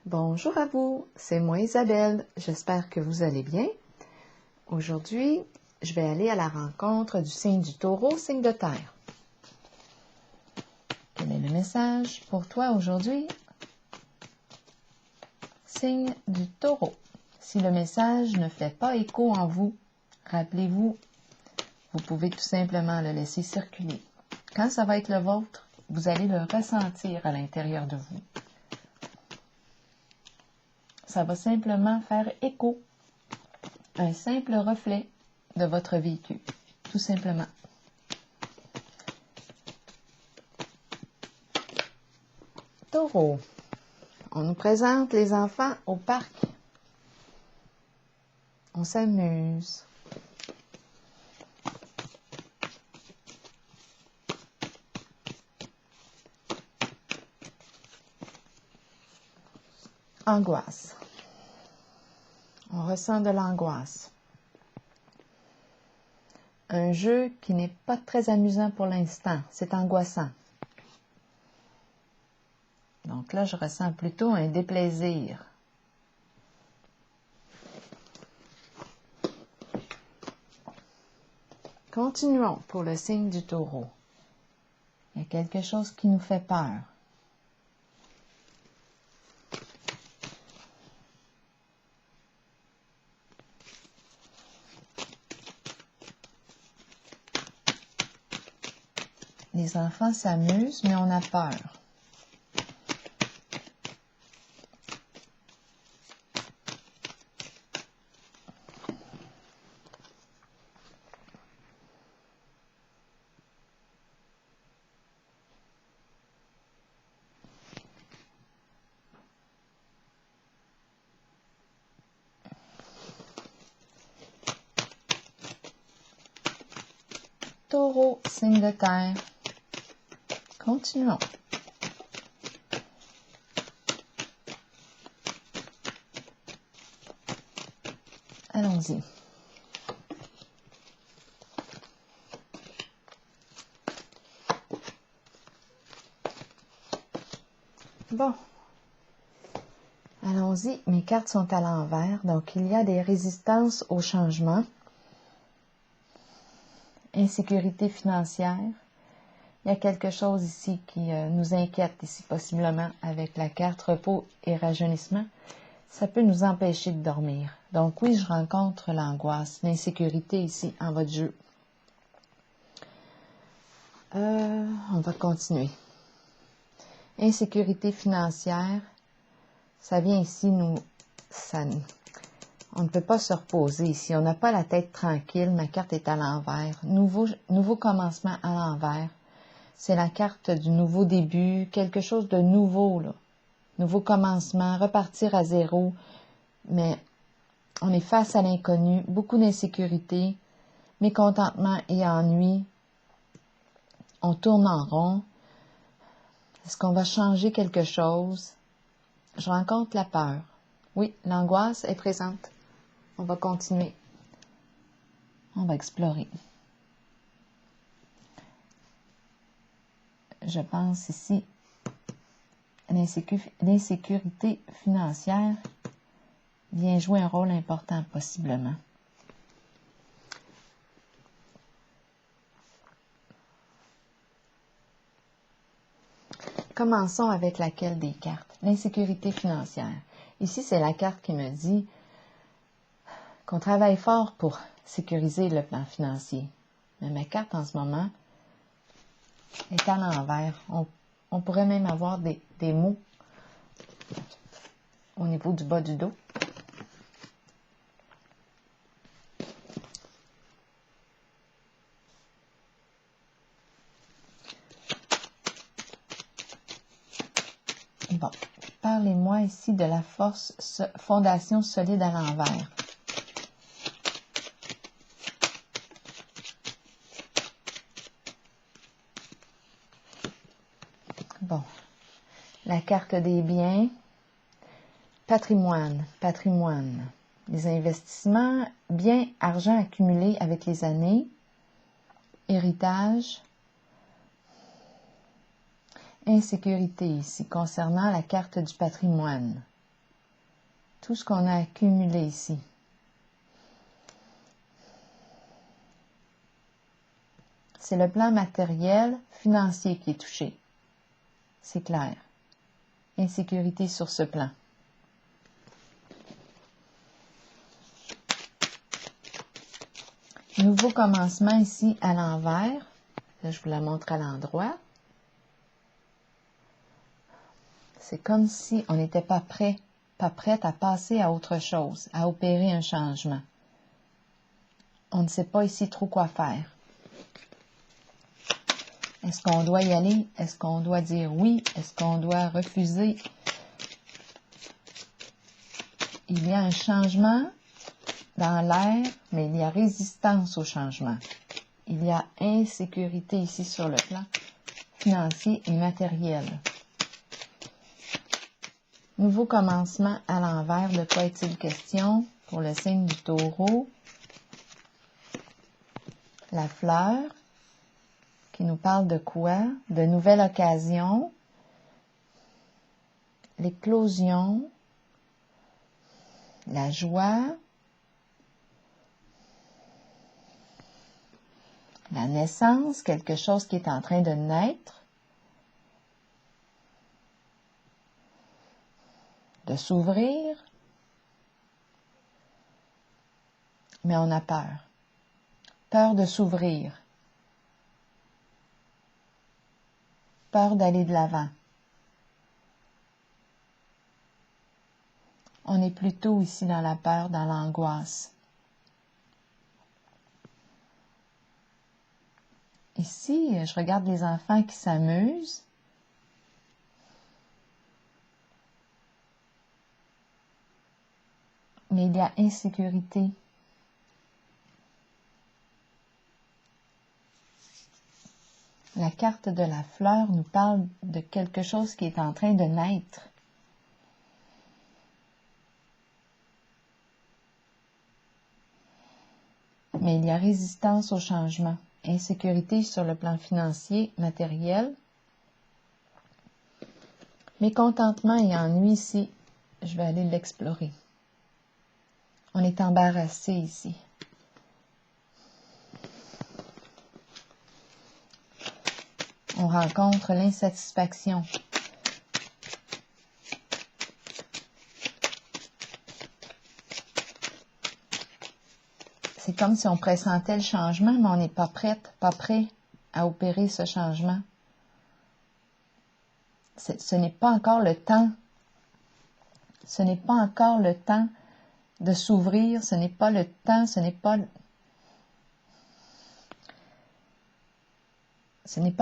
Bonjour à vous, c'est moi Isabelle, j'espère que vous allez bien. Aujourd'hui, je vais aller à la rencontre du signe du Taureau, signe de terre. Quel est le message pour toi aujourd'hui? Signe du Taureau. Si le message ne fait pas écho en vous, rappelez-vous, vous pouvez tout simplement le laisser circuler. Quand ça va être le vôtre, vous allez le ressentir à l'intérieur de vous. Ça va simplement faire écho, un simple reflet de votre vécu, tout simplement. Taureau, on nous présente les enfants au parc. On s'amuse. Angoisse. On ressent de l'angoisse. Un jeu qui n'est pas très amusant pour l'instant. C'est angoissant. Donc là, je ressens plutôt un déplaisir. Continuons pour le signe du Taureau. Il y a quelque chose qui nous fait peur. Les enfants s'amusent, mais on a peur. Taureau, signe de terre. Continuons. Allons-y. Bon. Allons-y. Mes cartes sont à l'envers, donc il y a des résistances au changement. Insécurité financière. Il y a quelque chose ici qui nous inquiète, ici possiblement avec la carte repos et rajeunissement. Ça peut nous empêcher de dormir. Donc oui, je rencontre l'angoisse, l'insécurité ici en votre jeu. On va continuer. Insécurité financière, ça vient ici on ne peut pas se reposer ici. On n'a pas la tête tranquille. Ma carte est à l'envers. Nouveau commencement à l'envers. C'est la carte du nouveau début, quelque chose de nouveau, là. Nouveau commencement, repartir à zéro. Mais on est face à l'inconnu, beaucoup d'insécurité, mécontentement et ennui. On tourne en rond. Est-ce qu'on va changer quelque chose? Je rencontre la peur. Oui, l'angoisse est présente. On va continuer. On va explorer. Je pense ici l'insécurité financière vient jouer un rôle important possiblement. Commençons avec laquelle des cartes? L'insécurité financière. Ici, c'est la carte qui me dit qu'on travaille fort pour sécuriser le plan financier. Mais ma carte en ce moment est à l'envers. On pourrait même avoir des mots au niveau du bas du dos. Bon, parlez-moi ici de la fondation solide à l'envers. Bon, la carte des biens, patrimoine, les investissements, biens, argent accumulé avec les années, héritage, insécurité ici concernant la carte du patrimoine. tout ce qu'on a accumulé ici. C'est le plan matériel, financier qui est touché. C'est clair. Insécurité sur ce plan. Nouveau commencement ici à l'envers. Là, je vous la montre à l'endroit. C'est comme si on n'était pas prête à passer à autre chose, à opérer un changement. On ne sait pas ici trop quoi faire. Est-ce qu'on doit y aller? Est-ce qu'on doit dire oui? Est-ce qu'on doit refuser? Il y a un changement dans l'air, mais il y a résistance au changement. Il y a insécurité ici sur le plan financier et matériel. Nouveau commencement à l'envers, de quoi est-il question pour le signe du Taureau? La fleur, qui nous parle de quoi? De nouvelles occasions, l'éclosion, la joie, la naissance, quelque chose qui est en train de naître, de s'ouvrir, mais on a peur. Peur de s'ouvrir. Peur d'aller de l'avant. On est plutôt ici dans la peur, dans l'angoisse. Ici, je regarde les enfants qui s'amusent. Mais il y a insécurité. La carte de la fleur nous parle de quelque chose qui est en train de naître. Mais il y a résistance au changement, insécurité sur le plan financier, matériel, mécontentement et ennui ici. Je vais aller l'explorer. On est embarrassé ici. On rencontre l'insatisfaction. C'est comme si on pressentait le changement, mais on n'est pas prêt à opérer ce changement. Ce n'est pas encore le temps. Ce n'est pas encore le temps de s'ouvrir. Ce n'est pas le temps, ce n'est pas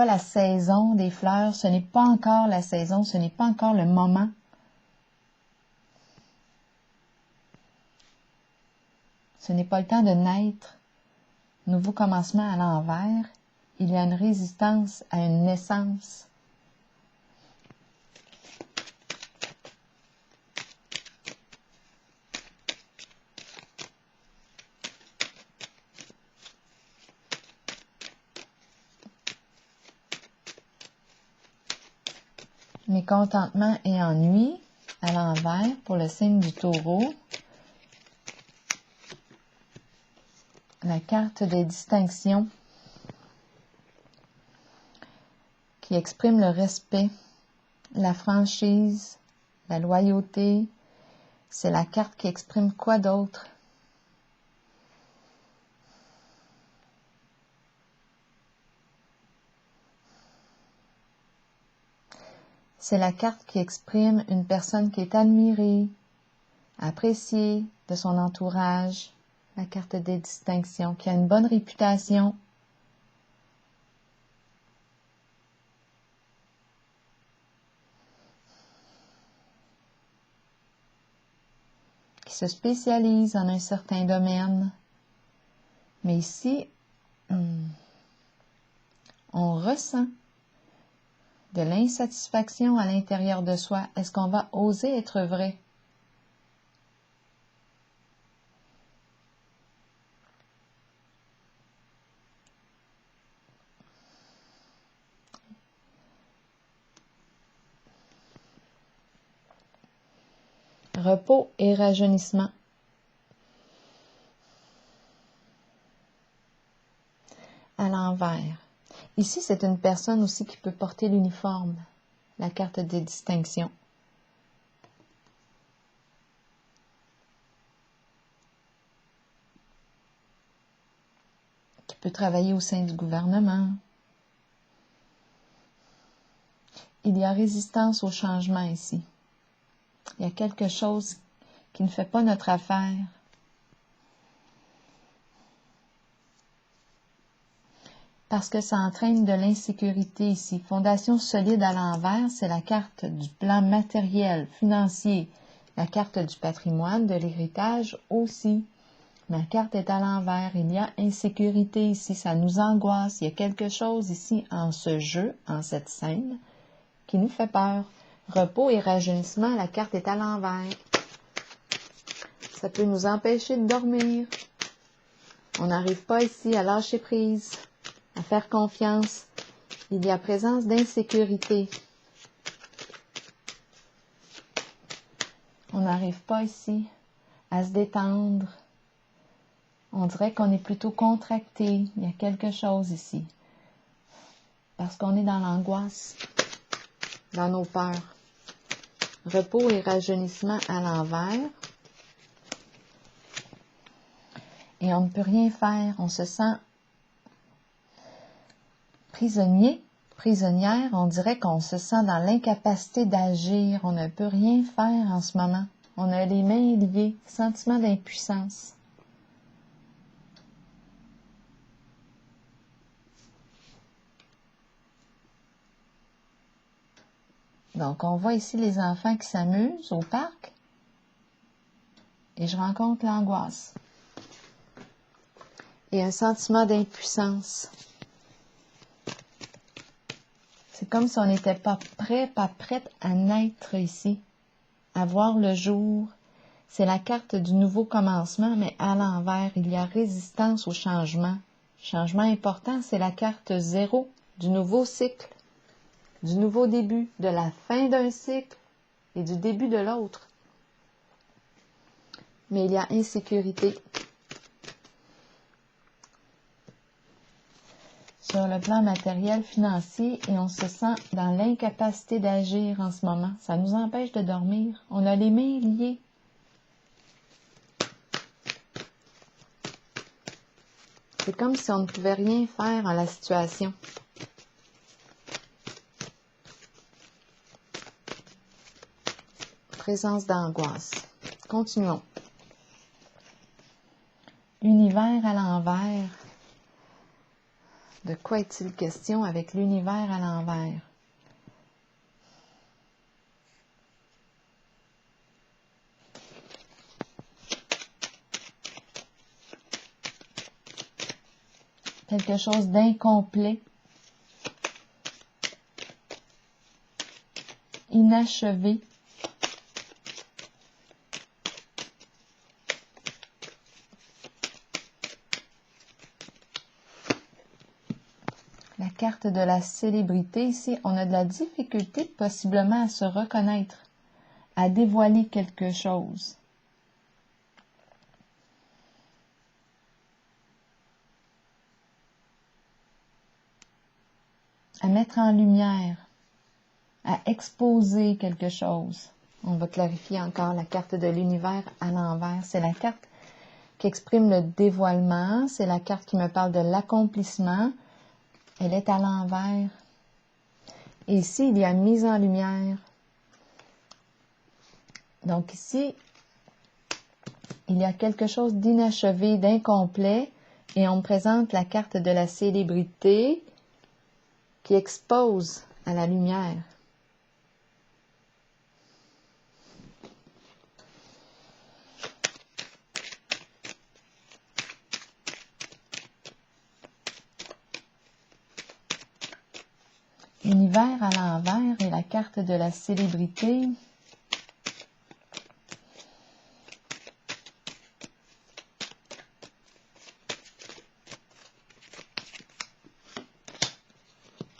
la saison des fleurs. Ce n'est pas encore la saison. Ce n'est pas encore le moment. Ce n'est pas le temps de naître. Nouveau commencement à l'envers. Il y a une résistance à une naissance. Mécontentement et ennui à l'envers pour le signe du Taureau. La carte des distinctions qui exprime le respect, la franchise, la loyauté. C'est la carte qui exprime quoi d'autre? C'est la carte qui exprime une personne qui est admirée, appréciée de son entourage. La carte des distinctions, qui a une bonne réputation. Qui se spécialise en un certain domaine. Mais ici, on ressent de l'insatisfaction à l'intérieur de soi. Est-ce qu'on va oser être vrai? repos et rajeunissement. À l'envers. Ici, c'est une personne aussi qui peut porter l'uniforme, la carte des distinctions. Qui peut travailler au sein du gouvernement. Il y a résistance au changement ici. Il y a quelque chose qui ne fait pas notre affaire. Parce que ça entraîne de l'insécurité ici. Fondation solide à l'envers, c'est la carte du plan matériel, financier, la carte du patrimoine, de l'héritage aussi. Ma carte est à l'envers, il y a insécurité ici, ça nous angoisse. Il y a quelque chose ici en ce jeu, en cette scène, qui nous fait peur. Repos et rajeunissement, la carte est à l'envers. Ça peut nous empêcher de dormir. On n'arrive pas ici à lâcher prise, à faire confiance. Il y a présence d'insécurité. On n'arrive pas ici à se détendre. On dirait qu'on est plutôt contracté. Il y a quelque chose ici. Parce qu'on est dans l'angoisse, dans nos peurs. Repos et rajeunissement à l'envers. Et on ne peut rien faire. On se sent prisonnier, prisonnière. On dirait qu'on se sent dans l'incapacité d'agir. On ne peut rien faire en ce moment. On a les mains liées. Sentiment d'impuissance. Donc, on voit ici les enfants qui s'amusent au parc. Et je rencontre l'angoisse. Et un sentiment d'impuissance. C'est comme si on n'était pas prêt, pas prête à naître ici, à voir le jour. C'est la carte du nouveau commencement, mais à l'envers, il y a résistance au changement. Changement important, c'est la carte 0 du nouveau cycle, du nouveau début, de la fin d'un cycle et du début de l'autre. Mais il y a insécurité. Sur le plan matériel, financier, et on se sent dans l'incapacité d'agir en ce moment. Ça nous empêche de dormir. On a les mains liées. C'est comme si on ne pouvait rien faire en la situation. Présence d'angoisse. Continuons. L'univers à l'envers. De quoi est-il question avec l'univers à l'envers? Quelque chose d'incomplet, inachevé. La carte de la célébrité, ici, on a de la difficulté possiblement à se reconnaître, à dévoiler quelque chose. À mettre en lumière, à exposer quelque chose. On va clarifier encore la carte de l'univers à l'envers. C'est la carte qui exprime le dévoilement, c'est la carte qui me parle de l'accomplissement. Elle est à l'envers. Et ici, il y a mise en lumière. Donc ici, il y a quelque chose d'inachevé, d'incomplet, et on me présente la carte de la célébrité qui expose à la lumière. Univers à l'envers et la carte de la célébrité.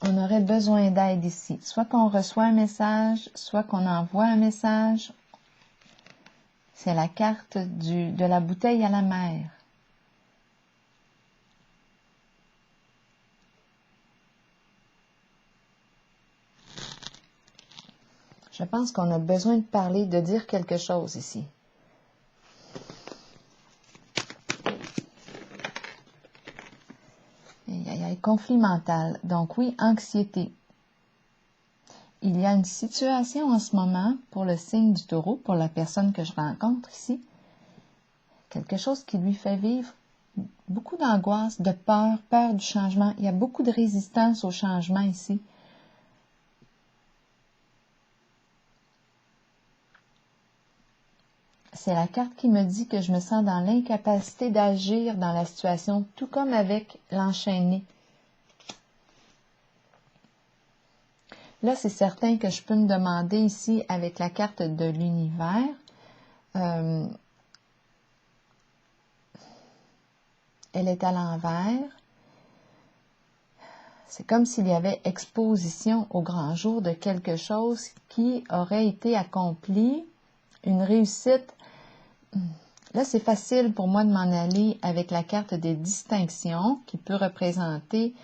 On aurait besoin d'aide. d'aide ici. Soit qu'on reçoit un message, soit qu'on envoie un message. C'est la carte de la bouteille à la mer. Je pense qu'on a besoin de parler, de dire quelque chose ici. Il y a un conflit mental. Donc oui, anxiété. Il y a une situation en ce moment pour le signe du taureau, pour la personne que je rencontre ici. Quelque chose qui lui fait vivre beaucoup d'angoisse, de peur, peur du changement. Il y a beaucoup de résistance au changement ici. C'est la carte qui me dit que je me sens dans l'incapacité d'agir dans la situation, tout comme avec l'enchaîné. Là, c'est certain que je peux me demander ici, avec la carte de l'univers, elle est à l'envers. C'est comme s'il y avait exposition au grand jour de quelque chose qui aurait été accompli, une réussite. Là, c'est facile pour moi de m'en aller avec la carte des distinctions qui peut représenter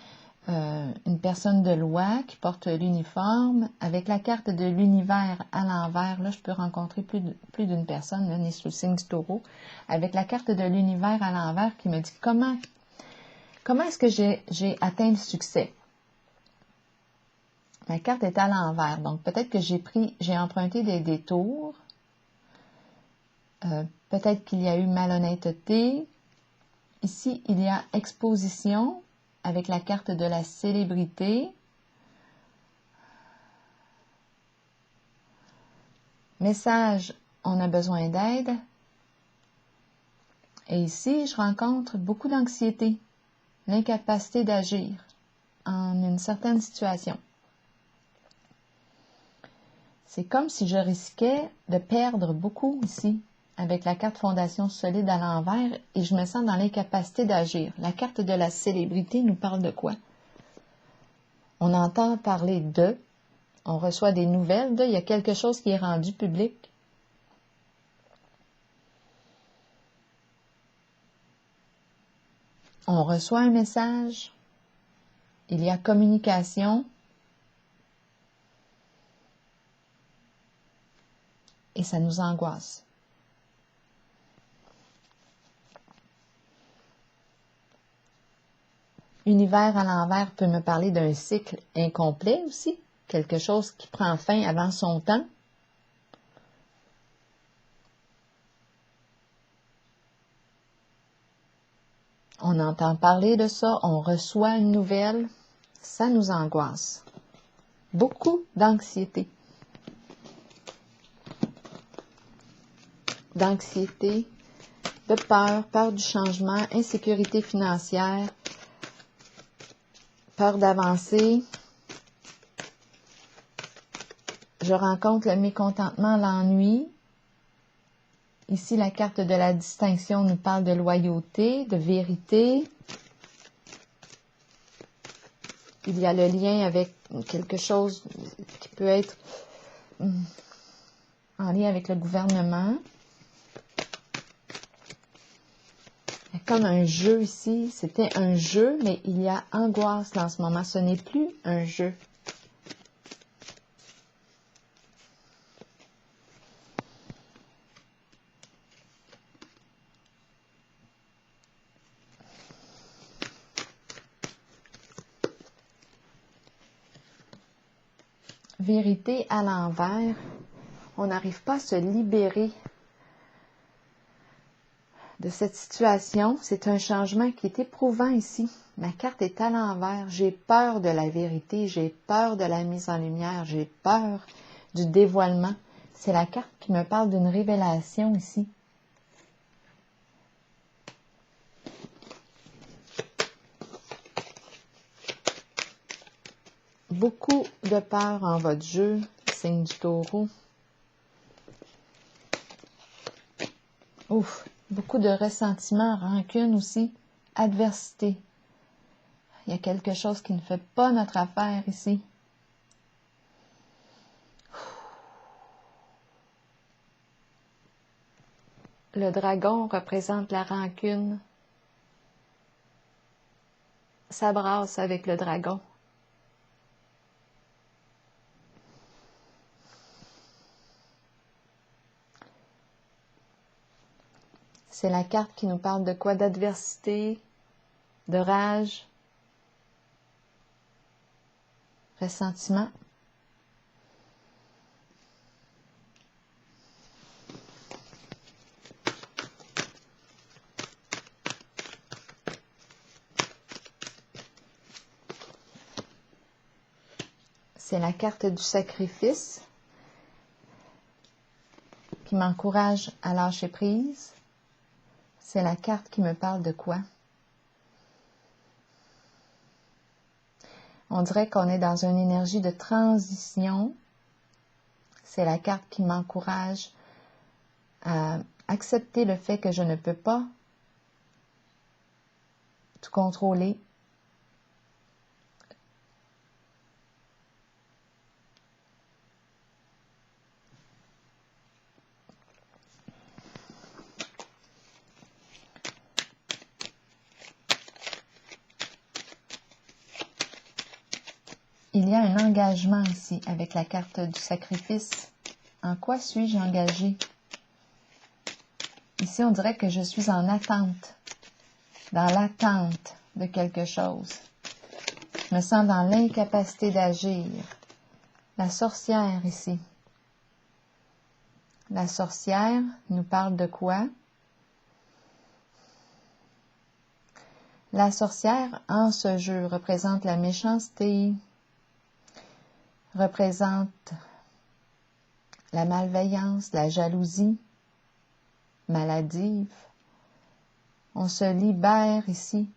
une personne de loi qui porte l'uniforme. Avec la carte de l'univers à l'envers, là, je peux rencontrer plus d'une personne, là, née sous le signe du taureau. Avec la carte de l'univers à l'envers qui me dit comment est-ce que j'ai atteint le succès. Ma carte est à l'envers, donc peut-être que j'ai emprunté des détours. Peut-être qu'il y a eu malhonnêteté. Ici, il y a exposition avec la carte de la célébrité. Message, on a besoin d'aide. Et ici, je rencontre beaucoup d'anxiété, l'incapacité d'agir en une certaine situation. C'est comme si je risquais de perdre beaucoup ici, avec la carte Fondation solide à l'envers, et je me sens dans l'incapacité d'agir. La carte de la célébrité nous parle de quoi? On entend parler d'eux, on reçoit des nouvelles d'eux, il y a quelque chose qui est rendu public. On reçoit un message, il y a communication, et ça nous angoisse. Univers à l'envers peut me parler d'un cycle incomplet aussi, quelque chose qui prend fin avant son temps. On entend parler de ça, on reçoit une nouvelle, ça nous angoisse. Beaucoup d'anxiété. D'anxiété, de peur, peur du changement, insécurité financière, peur d'avancer. Je rencontre le mécontentement, l'ennui. Ici, la carte de la distinction nous parle de loyauté, de vérité. Il y a le lien avec quelque chose qui peut être en lien avec le gouvernement. Il y a comme un jeu ici. C'était un jeu, mais il y a angoisse dans ce moment. Ce n'est plus un jeu. Vérité à l'envers. On n'arrive pas à se libérer de cette situation. C'est un changement qui est éprouvant ici. Ma carte est à l'envers. J'ai peur de la vérité, j'ai peur de la mise en lumière, j'ai peur du dévoilement. C'est la carte qui me parle d'une révélation ici. Beaucoup de peur en votre jeu, signe du taureau. Ouf, beaucoup de ressentiment, rancune aussi, adversité. Il y a quelque chose qui ne fait pas notre affaire ici. Le dragon représente la rancune. S'abrasse avec le dragon. C'est la carte qui nous parle de quoi? D'adversité, de rage, ressentiment. C'est la carte du sacrifice qui m'encourage à lâcher prise. C'est la carte qui me parle de quoi? On dirait qu'on est dans une énergie de transition. C'est la carte qui m'encourage à accepter le fait que je ne peux pas tout contrôler. Il y a un engagement ici avec la carte du sacrifice. En quoi suis-je engagée? Ici, on dirait que je suis en attente, dans l'attente de quelque chose. Je me sens dans l'incapacité d'agir. La sorcière ici. La sorcière nous parle de quoi? La sorcière, en ce jeu, représente la méchanceté, représente la malveillance, la jalousie maladive. On se libère ici.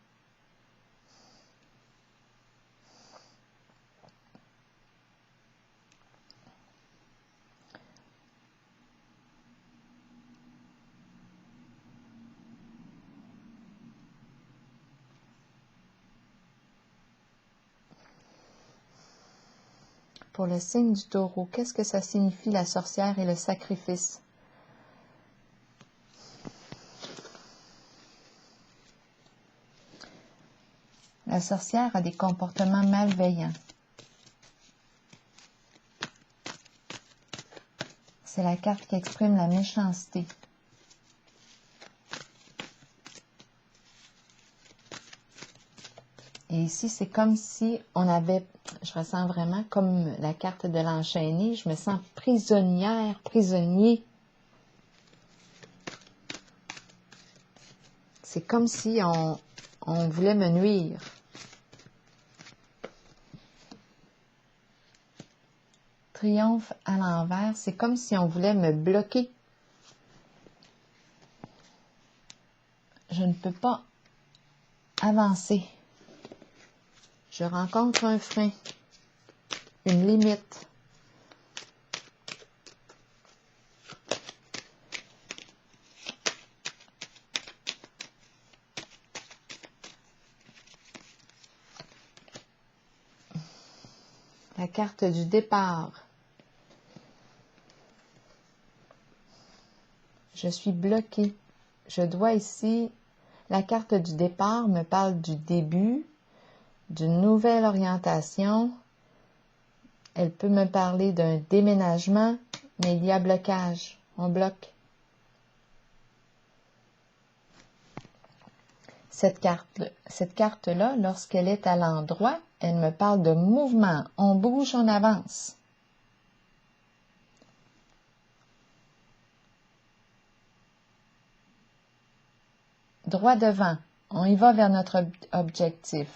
Pour le signe du taureau, qu'est-ce que ça signifie la sorcière et le sacrifice? La sorcière a des comportements malveillants. C'est la carte qui exprime la méchanceté. Et ici, c'est comme si on avait, je ressens vraiment comme la carte de l'enchaîné, je me sens prisonnière, prisonnier. C'est comme si on voulait me nuire. Triomphe à l'envers, c'est comme si on voulait me bloquer. Je ne peux pas avancer. Je rencontre un frein, une limite. La carte du départ. Je suis bloquée. Je dois ici, la carte du départ me parle du début, d'une nouvelle orientation. Elle peut me parler d'un déménagement, mais il y a blocage. On bloque. Cette carte-là, lorsqu'elle est à l'endroit, elle me parle de mouvement. On bouge, on avance. Droit devant. On y va vers notre objectif.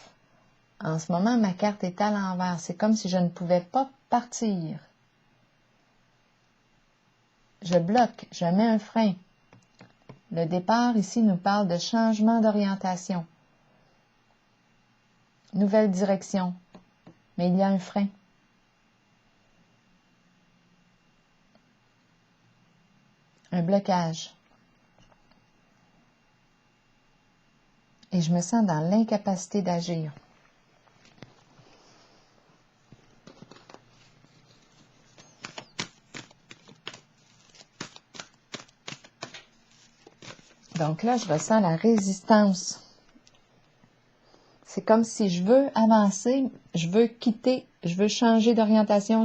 En ce moment, ma carte est à l'envers. C'est comme si je ne pouvais pas partir. Je bloque, je mets un frein. Le départ ici nous parle de changement d'orientation. Nouvelle direction. Mais il y a un frein. Un blocage. Et je me sens dans l'incapacité d'agir. Donc là, je ressens la résistance. C'est comme si je veux avancer, je veux quitter, je veux changer d'orientation,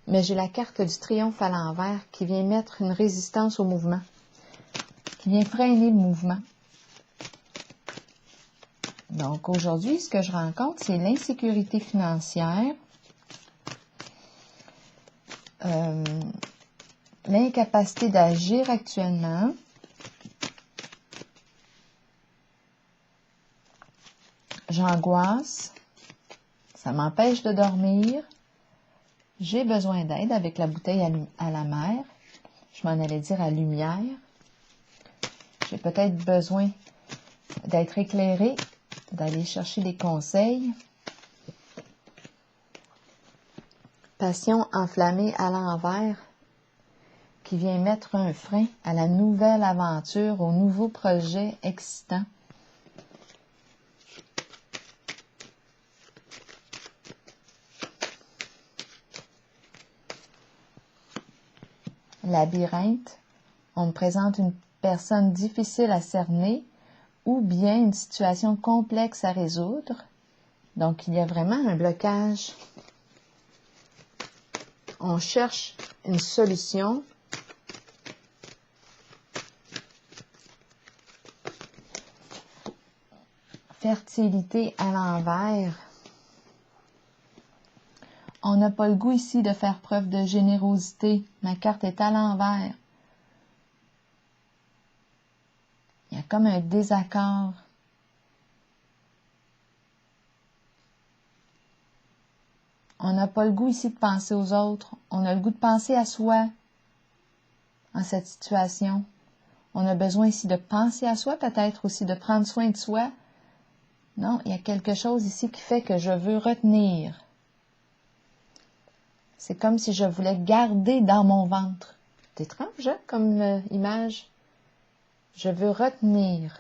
mais j'ai la carte du triomphe à l'envers qui vient mettre une résistance au mouvement, qui vient freiner le mouvement. Donc aujourd'hui, ce que je rencontre, c'est l'insécurité financière, l'incapacité d'agir actuellement, j'angoisse, ça m'empêche de dormir, j'ai besoin d'aide avec la bouteille à la mer, je m'en allais dire à lumière, j'ai peut-être besoin d'être éclairée, d'aller chercher des conseils. Passion enflammée à l'envers qui vient mettre un frein à la nouvelle aventure, au nouveau projet excitant. Labyrinthe, on me présente une personne difficile à cerner ou bien une situation complexe à résoudre. Donc, il y a vraiment un blocage. On cherche une solution. Fertilité à l'envers. On n'a pas le goût ici de faire preuve de générosité. Ma carte est à l'envers. Il y a comme un désaccord. On n'a pas le goût ici de penser aux autres. On a le goût de penser à soi en cette situation. On a besoin ici de penser à soi, peut-être aussi de prendre soin de soi. Non, il y a quelque chose ici qui fait que je veux retenir. C'est comme si je voulais garder dans mon ventre. C'est étrange, hein, comme image. Je veux retenir.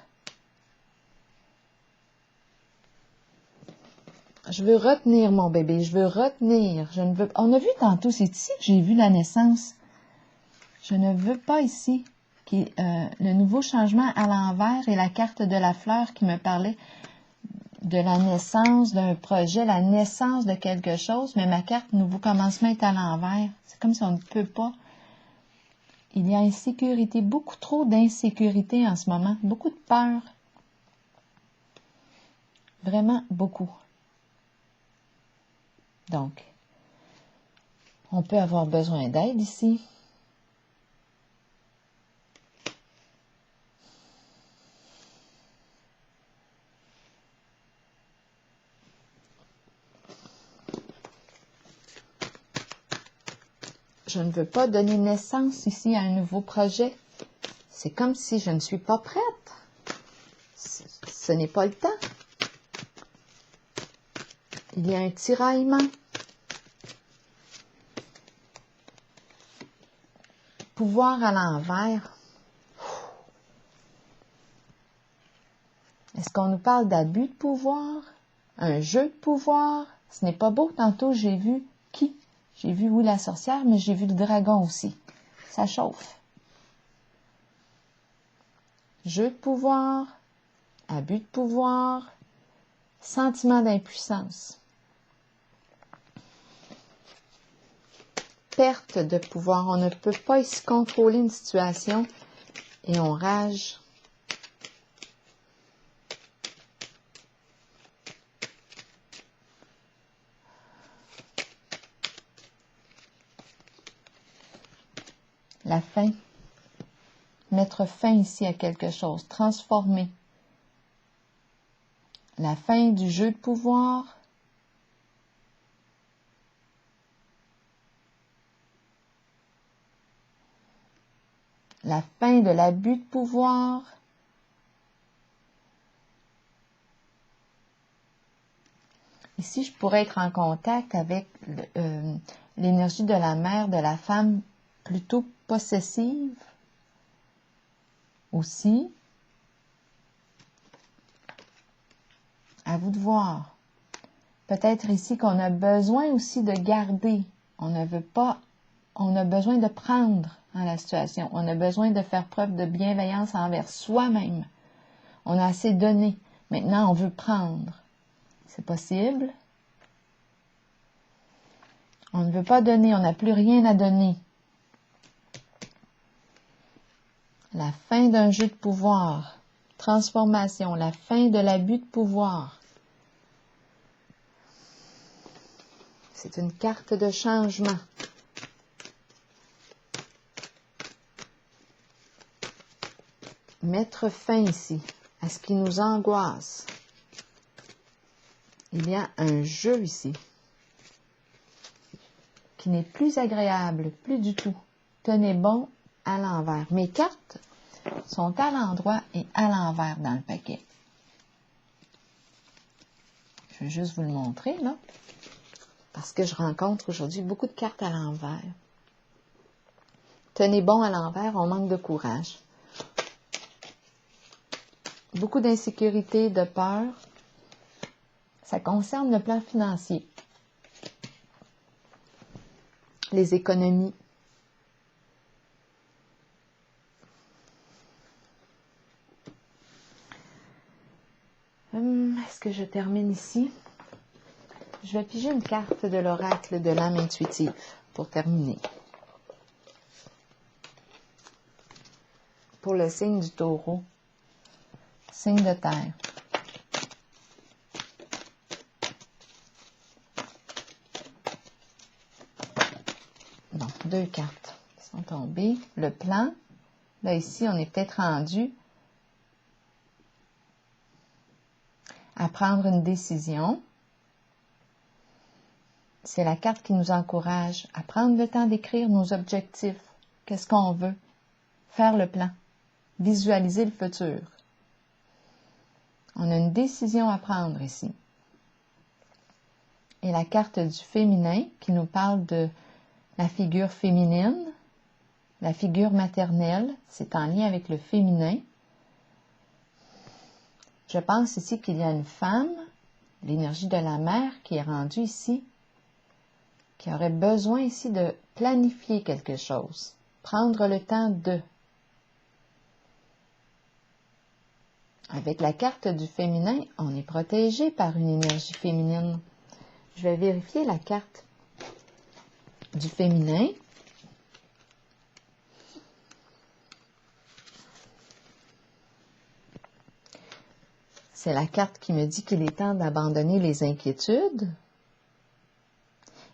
Je veux retenir mon bébé. Je veux retenir. Je ne veux. On a vu tantôt, c'est ici que j'ai vu la naissance. Je ne veux pas ici. Le nouveau changement à l'envers et la carte de la fleur qui me parlait de la naissance d'un projet, la naissance de quelque chose, mais ma carte nouveau commencement est à l'envers. C'est comme si on ne peut pas. Il y a insécurité, beaucoup trop d'insécurité en ce moment, beaucoup de peur. Vraiment beaucoup. Donc, on peut avoir besoin d'aide ici. Je ne veux pas donner naissance ici à un nouveau projet. C'est comme si je ne suis pas prête. Ce n'est pas le temps. Il y a un tiraillement. Pouvoir à l'envers. Est-ce qu'on nous parle d'abus de pouvoir? Un jeu de pouvoir? Ce n'est pas beau. Tantôt, j'ai vu qui? J'ai vu, oui, la sorcière, mais j'ai vu le dragon aussi. Ça chauffe. Jeu de pouvoir, abus de pouvoir, sentiment d'impuissance. Perte de pouvoir. On ne peut pas ici contrôler une situation et on rage. La fin. Mettre fin ici à quelque chose. Transformer. La fin du jeu de pouvoir. La fin de l'abus de pouvoir. Ici, je pourrais être en contact avec l'énergie de la mère, de la femme plutôt possessive aussi. À vous de voir. Peut-être ici qu'on a besoin aussi de garder. On ne veut pas, on a besoin de prendre dans la situation. On a besoin de faire preuve de bienveillance envers soi-même. On a assez donné. Maintenant, on veut prendre. C'est possible. On ne veut pas donner. On n'a plus rien à donner. La fin d'un jeu de pouvoir. Transformation. La fin de l'abus de pouvoir. C'est une carte de changement. Mettre fin ici à ce qui nous angoisse. Il y a un jeu ici qui n'est plus agréable, plus du tout. Tenez bon à l'envers. Mes cartes sont à l'endroit et à l'envers dans le paquet. Je vais juste vous le montrer, là, parce que je rencontre aujourd'hui beaucoup de cartes à l'envers. Tenez bon à l'envers, on manque de courage. Beaucoup d'insécurité, de peur. Ça concerne le plan financier. Les économies. Est-ce que je termine ici? Je vais piger une carte de l'oracle de l'âme intuitive pour terminer. Pour le signe du taureau. Signe de terre. Bon, 2 cartes sont tombées. Le plan. Là, ici, on est peut-être rendu à prendre une décision. C'est la carte qui nous encourage à prendre le temps d'écrire nos objectifs. Qu'est-ce qu'on veut? Faire le plan. Visualiser le futur. On a une décision à prendre ici. Et la carte du féminin qui nous parle de la figure féminine, la figure maternelle, c'est en lien avec le féminin. Je pense ici qu'il y a une femme, l'énergie de la mère qui est rendue ici, qui aurait besoin ici de planifier quelque chose, prendre le temps de. Avec la carte du féminin, on est protégé par une énergie féminine. Je vais vérifier la carte du féminin. C'est la carte qui me dit qu'il est temps d'abandonner les inquiétudes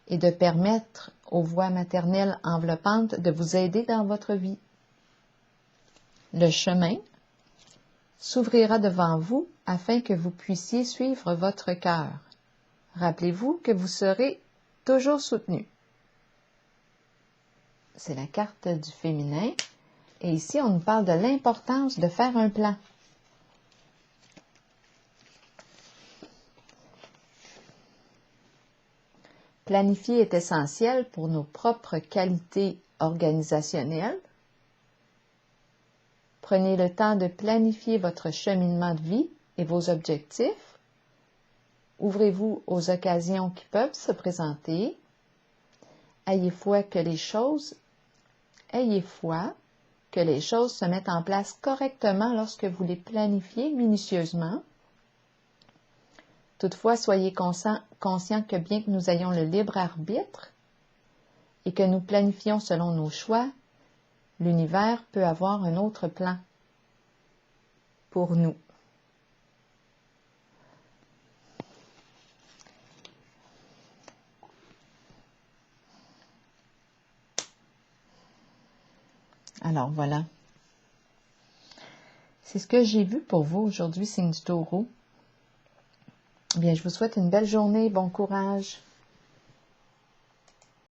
et de permettre aux voix maternelles enveloppantes de vous aider dans votre vie. Le chemin s'ouvrira devant vous afin que vous puissiez suivre votre cœur. Rappelez-vous que vous serez toujours soutenu. C'est la carte du féminin. Et ici, on nous parle de l'importance de faire un plan. Planifier est essentiel pour nos propres qualités organisationnelles. Prenez le temps de planifier votre cheminement de vie et vos objectifs. Ouvrez-vous aux occasions qui peuvent se présenter. Ayez foi que les choses se mettent en place correctement lorsque vous les planifiez minutieusement. Toutefois, soyez conscients que bien que nous ayons le libre arbitre et que nous planifions selon nos choix, l'univers peut avoir un autre plan pour nous. Alors voilà. C'est ce que j'ai vu pour vous aujourd'hui, signe du taureau. Bien, je vous souhaite une belle journée, bon courage.